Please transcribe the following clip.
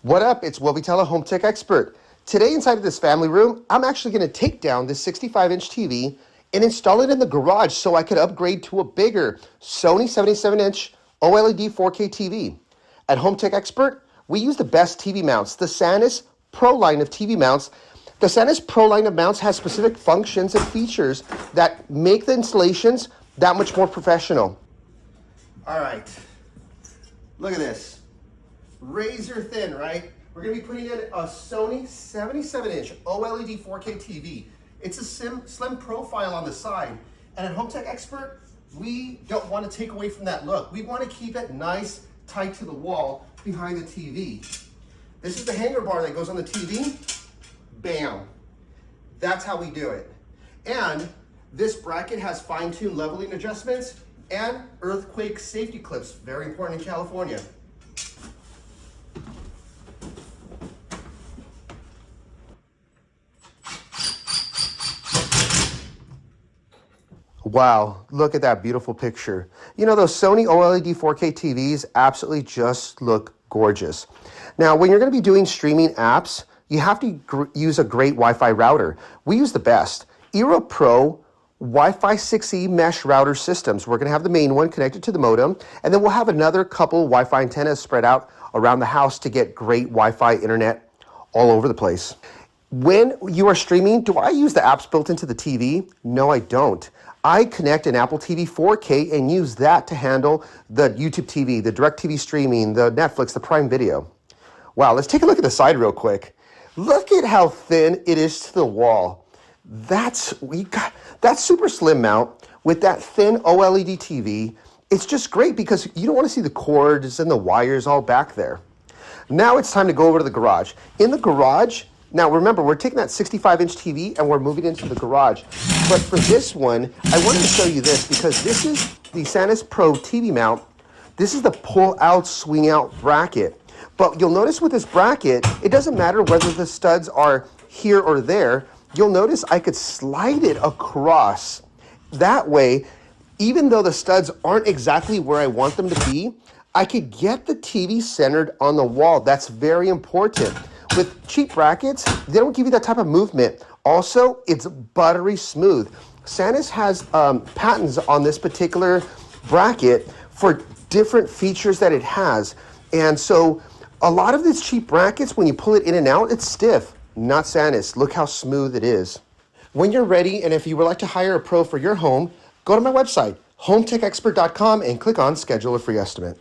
What up? It's Wovitella, Home Tech Expert. Today inside of this family room, I'm actually going to take down this 65-inch TV and install it in the garage so I could upgrade to a bigger Sony 77-inch OLED 4K TV. At Home Tech Expert, we use the best TV mounts, the Sonos Pro line of TV mounts. The Sonos Pro line of mounts has specific functions and features that make the installations that much more professional. All right, look at this. Razor thin, right? We're gonna be putting in a Sony 77-inch OLED 4K TV. It's a slim profile on the side. And at Home Tech Expert, we don't want to take away from that look. We want to keep it nice, tight to the wall behind the TV. This is the hanger bar that goes on the TV. Bam. That's how we do it. And this bracket has fine-tuned leveling adjustments and earthquake safety clips, very important in California. Wow, look at that beautiful picture. You know, those Sony OLED 4K TVs absolutely just look gorgeous. Now, when you're going to be doing streaming apps, you have to use a great Wi-Fi router. We use the best. eero Pro Wi-Fi 6E mesh router systems. We're going to have the main one connected to the modem, and then we'll have another couple Wi-Fi antennas spread out around the house to get great Wi-Fi internet all over the place. When you are streaming, do I use the apps built into the TV? No, I don't. I connect an Apple TV 4K and use that to handle the YouTube TV, the DirecTV streaming, the Netflix, the Prime Video. Wow, let's take a look at the side real quick. Look at how thin it is to the wall. That's super slim mount with that thin OLED TV. It's just great because you don't want to see the cords and the wires all back there. Now it's time to go over to the garage. In the garage, now remember, we're taking that 65-inch TV and we're moving into the garage. But for this one, I wanted to show you this because this is the Sonos Pro TV mount. This is the pull-out, swing-out bracket. But you'll notice with this bracket, it doesn't matter whether the studs are here or there. You'll notice I could slide it across. That way, even though the studs aren't exactly where I want them to be, I could get the TV centered on the wall. That's very important. With cheap brackets, they don't give you that type of movement. Also, it's buttery smooth. Sonos has patents on this particular bracket for different features that it has. And so a lot of these cheap brackets, when you pull it in and out, it's stiff. Not Sonos. Look how smooth it is. When you're ready, and if you would like to hire a pro for your home, go to my website, hometechexpert.com, and click on Schedule a Free Estimate.